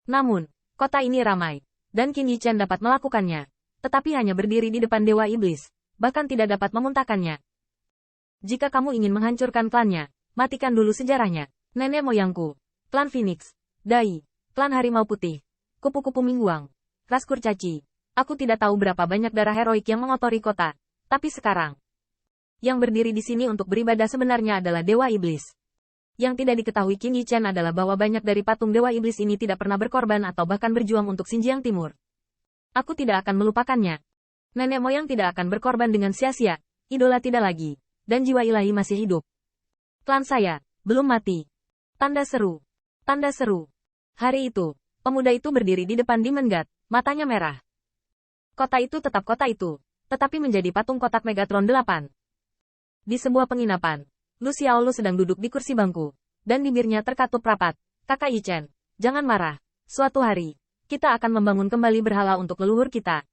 Namun, kota ini ramai, dan Qin Yichen dapat melakukannya, tetapi hanya berdiri di depan Dewa Iblis, bahkan tidak dapat memuntahkannya. Jika kamu ingin menghancurkan klannya, matikan dulu sejarahnya. Nenek moyangku, klan Phoenix, Dai, klan Harimau Putih, kupu-kupu Mingguang, ras kurcaci. Aku tidak tahu berapa banyak darah heroik yang mengotori kota, tapi sekarang, yang berdiri di sini untuk beribadah sebenarnya adalah Dewa Iblis. Yang tidak diketahui Qin Yichen adalah bahwa banyak dari patung Dewa Iblis ini tidak pernah berkorban atau bahkan berjuang untuk Xinjiang Timur. Aku tidak akan melupakannya. Nenek moyang tidak akan berkorban dengan sia-sia, idola tidak lagi, dan jiwa ilahi masih hidup. Klan saya, belum mati. Tanda seru. Tanda seru. Hari itu, pemuda itu berdiri di depan Demon God, matanya merah. Kota itu tetap kota itu, tetapi menjadi patung kotak Megatron 8. Di sebuah penginapan, Lu Xiaolu sedang duduk di kursi bangku, dan bibirnya terkatup rapat. Kakak Yichen, jangan marah. Suatu hari, kita akan membangun kembali berhala untuk leluhur kita.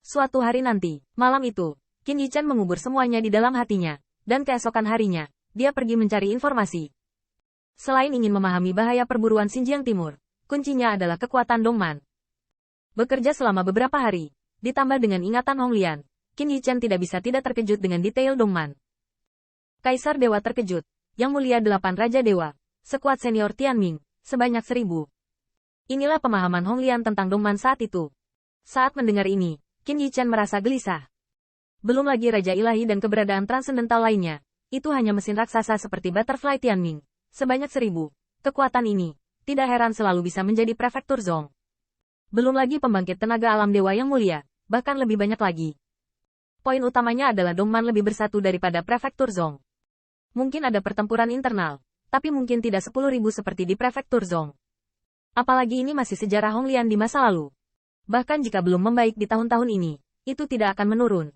Suatu hari nanti, malam itu, Qin Yichen mengubur semuanya di dalam hatinya, dan keesokan harinya, dia pergi mencari informasi. Selain ingin memahami bahaya perburuan Xinjiang Timur, kuncinya adalah kekuatan Dongman. Bekerja selama beberapa hari, ditambah dengan ingatan Hong Lian, Qin Yichen tidak bisa tidak terkejut dengan detail Dongman. Kaisar Dewa terkejut, Yang Mulia 8 Raja Dewa, sekuat senior Tianming, sebanyak 1000. Inilah pemahaman Hong Lian tentang Dongman saat itu. Saat mendengar ini, Qin Yichen merasa gelisah. Belum lagi Raja Ilahi dan keberadaan transendental lainnya, itu hanya mesin raksasa seperti Butterfly Tianming, sebanyak 1000. Kekuatan ini, tidak heran selalu bisa menjadi prefektur Zhong. Belum lagi pembangkit tenaga alam Dewa Yang Mulia, bahkan lebih banyak lagi. Poin utamanya adalah Dongman lebih bersatu daripada prefektur Zhong. Mungkin ada pertempuran internal, tapi mungkin tidak 10.000 seperti di prefektur Zhong. Apalagi ini masih sejarah Hong Lian di masa lalu. Bahkan jika belum membaik di tahun-tahun ini, itu tidak akan menurun.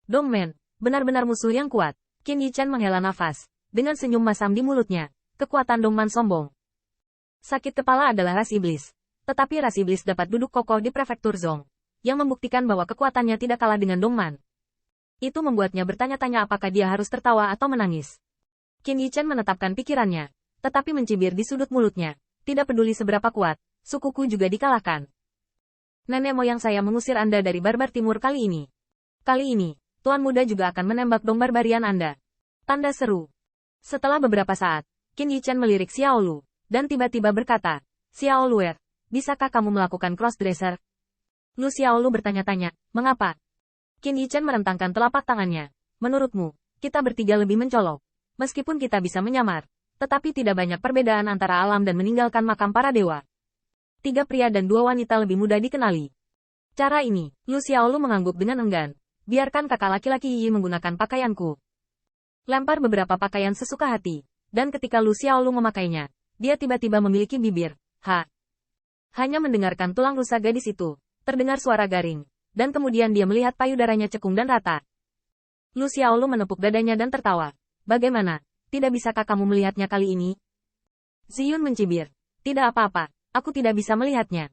Dongman, benar-benar musuh yang kuat. Qin Yichen menghela nafas, dengan senyum masam di mulutnya. Kekuatan Dongman sombong. Sakit kepala adalah ras iblis. Tetapi ras iblis dapat duduk kokoh di prefektur Zhong, yang membuktikan bahwa kekuatannya tidak kalah dengan Dongman. Itu membuatnya bertanya-tanya apakah dia harus tertawa atau menangis. Qin Yichen menetapkan pikirannya, tetapi mencibir di sudut mulutnya. Tidak peduli seberapa kuat, sukuku juga dikalahkan. Nenek moyang saya mengusir Anda dari barbar timur kali ini. Kali ini, Tuan Muda juga akan menembak dong barbarian Anda. Tanda seru. Setelah beberapa saat, Qin Yichen melirik Xiaolu, dan tiba-tiba berkata, Xiaoluer, bisakah kamu melakukan crossdresser? Lu Xiaolu bertanya-tanya, mengapa? Qin Yichen merentangkan telapak tangannya. Menurutmu, kita bertiga lebih mencolok. Meskipun kita bisa menyamar, tetapi tidak banyak perbedaan antara alam dan meninggalkan makam para dewa. 3 pria dan 2 wanita lebih mudah dikenali. Cara ini, Lu Xiaolu mengangguk dengan enggan. Biarkan kakak laki-laki Yi menggunakan pakaianku. Lempar beberapa pakaian sesuka hati, dan ketika Lu Xiaolu memakainya, dia tiba-tiba memiliki bibir. Hanya mendengarkan tulang rusa gadis itu, terdengar suara garing, dan kemudian dia melihat payudaranya cekung dan rata. Lu Xiaolu menepuk dadanya dan tertawa. Bagaimana? Tidak bisakah kamu melihatnya kali ini? Ziyun mencibir. Tidak apa-apa, aku tidak bisa melihatnya.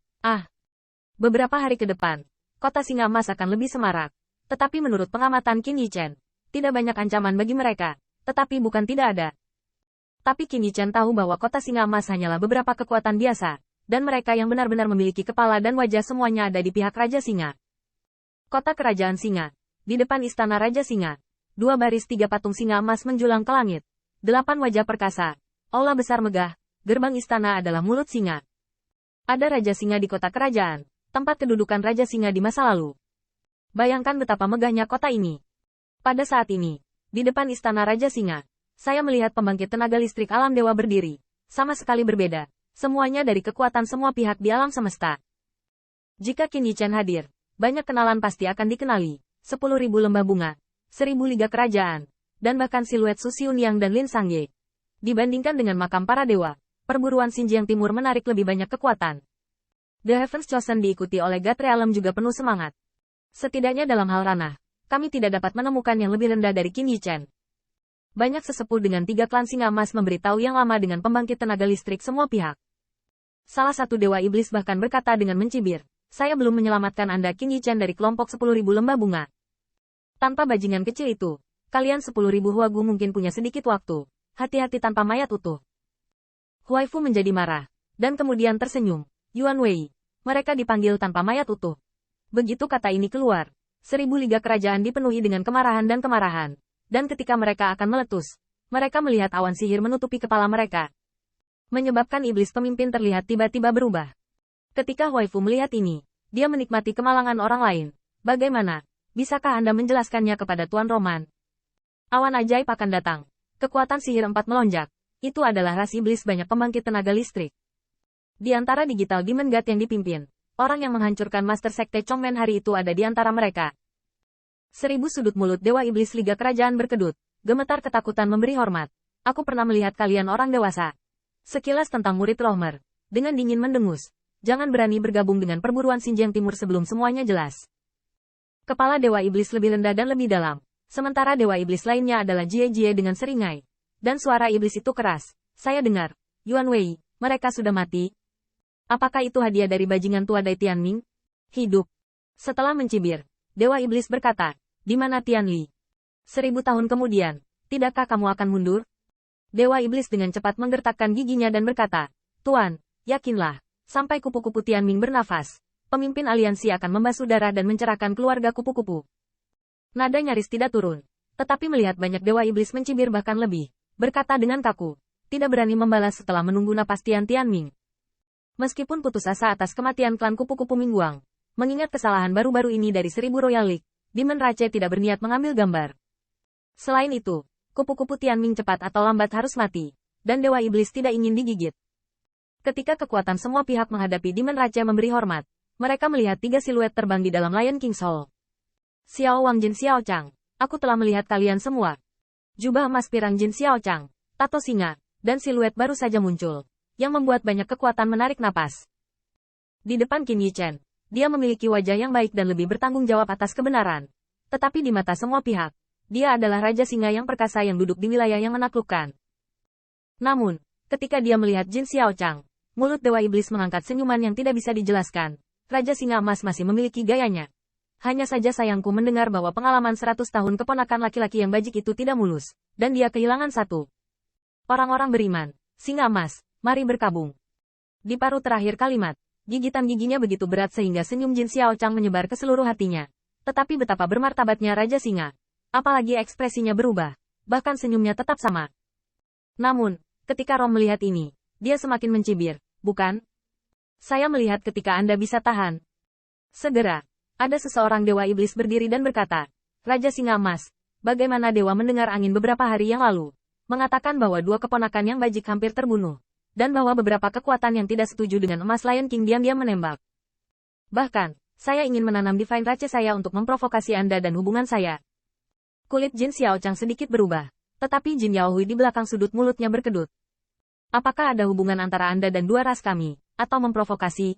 Beberapa hari ke depan, kota Singa Emas akan lebih semarak. Tetapi menurut pengamatan Qin Yichen, tidak banyak ancaman bagi mereka, tetapi bukan tidak ada. Tapi Qin Yichen tahu bahwa kota Singa Emas hanyalah beberapa kekuatan biasa, dan mereka yang benar-benar memiliki kepala dan wajah semuanya ada di pihak Raja Singa. Kota Kerajaan Singa. Di depan Istana Raja Singa, 2 baris 3 patung singa emas menjulang ke langit. 8 wajah perkasa. Aula besar megah. Gerbang istana adalah mulut singa. Ada Raja Singa di kota kerajaan, tempat kedudukan Raja Singa di masa lalu. Bayangkan betapa megahnya kota ini. Pada saat ini, di depan Istana Raja Singa, saya melihat pembangkit tenaga listrik alam dewa berdiri. Sama sekali berbeda. Semuanya dari kekuatan semua pihak di alam semesta. Jika Qin Yichen hadir, banyak kenalan pasti akan dikenali. 10.000 lembah bunga, 1000 liga kerajaan, dan bahkan siluet Su Xiunyang dan Lin Sangye. Dibandingkan dengan makam para dewa, perburuan Xinjiang Timur menarik lebih banyak kekuatan. The Heavens Chosen diikuti oleh God Realm juga penuh semangat. Setidaknya dalam hal ranah, kami tidak dapat menemukan yang lebih rendah dari Qin Yichen. Banyak sesepuh dengan 3 klan singa emas memberitahu yang lama dengan pembangkit tenaga listrik semua pihak. Salah satu dewa iblis bahkan berkata dengan mencibir, saya belum menyelamatkan Anda Qin Yichen dari kelompok 10.000 lembah bunga. Tanpa bajingan kecil itu, kalian 10.000 huagu mungkin punya sedikit waktu. Hati-hati tanpa mayat utuh. Huaifu menjadi marah, dan kemudian tersenyum. Yuan Wei. Mereka dipanggil tanpa mayat utuh. Begitu kata ini keluar, 1000 liga kerajaan dipenuhi dengan kemarahan dan kemarahan. Dan ketika mereka akan meletus, mereka melihat awan sihir menutupi kepala mereka. Menyebabkan iblis pemimpin terlihat tiba-tiba berubah. Ketika Waifu melihat ini, dia menikmati kemalangan orang lain. Bagaimana? Bisakah Anda menjelaskannya kepada Tuan Roman? Awan ajaib akan datang. Kekuatan sihir 4 melonjak. Itu adalah ras iblis banyak pembangkit tenaga listrik. Di antara Digital Demon God yang dipimpin, orang yang menghancurkan Master Sekte Chongmen hari itu ada di antara mereka. 1000 sudut mulut Dewa Iblis Liga Kerajaan berkedut. Gemetar ketakutan memberi hormat. Aku pernah melihat kalian orang dewasa. Sekilas tentang murid Rohmer. Dengan dingin mendengus. Jangan berani bergabung dengan perburuan Xinjiang Timur sebelum semuanya jelas. Kepala Dewa Iblis lebih rendah dan lebih dalam. Sementara Dewa Iblis lainnya adalah Jie-Jie dengan seringai. Dan suara iblis itu keras. Saya dengar. Yuan Wei, mereka sudah mati. Apakah itu hadiah dari bajingan tua Dai Tianming? Hidup. Setelah mencibir, Dewa Iblis berkata, di mana Tianli? 1000 tahun kemudian, tidakkah kamu akan mundur? Dewa Iblis dengan cepat menggertakkan giginya dan berkata, Tuan, yakinlah, sampai kupu-kupu Tianming bernafas, pemimpin aliansi akan membasuh darah dan mencerahkan keluarga kupu-kupu. Nada nyaris tidak turun, tetapi melihat banyak Dewa Iblis mencibir bahkan lebih, berkata dengan kaku, tidak berani membalas setelah menunggu napas Tianming. Meskipun putus asa atas kematian klan kupu-kupu Mingguang, mengingat kesalahan baru-baru ini dari 1000 Royal League, Demon Rache tidak berniat mengambil gambar. Selain itu, kupu-kupu Tianming cepat atau lambat harus mati, dan Dewa Iblis tidak ingin digigit. Ketika kekuatan semua pihak menghadapi Demon Rache memberi hormat, mereka melihat 3 siluet terbang di dalam Lion King's Hall. Xiao Wang Jin Xiao Chang, aku telah melihat kalian semua. Jubah emas pirang Jin Xiao Chang, tato singa, dan siluet baru saja muncul, yang membuat banyak kekuatan menarik napas. Di depan Qin Yichen, dia memiliki wajah yang baik dan lebih bertanggung jawab atas kebenaran. Tetapi di mata semua pihak, dia adalah Raja Singa yang perkasa yang duduk di wilayah yang menaklukkan. Namun, ketika dia melihat Jin Xiao Chang, mulut Dewa Iblis mengangkat senyuman yang tidak bisa dijelaskan. Raja Singa Emas masih memiliki gayanya. Hanya saja sayangku mendengar bahwa pengalaman 100 tahun keponakan laki-laki yang bajik itu tidak mulus, dan dia kehilangan satu. Orang-orang beriman, Singa Emas, mari berkabung. Di paruh terakhir kalimat, gigitan giginya begitu berat sehingga senyum Jin Xiao Chang menyebar ke seluruh hatinya. Tetapi betapa bermartabatnya Raja Singa. Apalagi ekspresinya berubah, bahkan senyumnya tetap sama. Namun, ketika Rom melihat ini, dia semakin mencibir, bukan? Saya melihat ketika Anda bisa tahan. Segera, ada seseorang Dewa Iblis berdiri dan berkata, Raja Singa Emas, bagaimana Dewa mendengar angin beberapa hari yang lalu, mengatakan bahwa 2 keponakan yang bajik hampir terbunuh. Dan bahwa beberapa kekuatan yang tidak setuju dengan emas Lion King diam-diam menembak. Bahkan, saya ingin menanam Divine Rache saya untuk memprovokasi Anda dan hubungan saya. Kulit Jin Xiao Chang sedikit berubah, tetapi Jin Yaohui di belakang sudut mulutnya berkedut. Apakah ada hubungan antara Anda dan 2 ras kami, atau memprovokasi?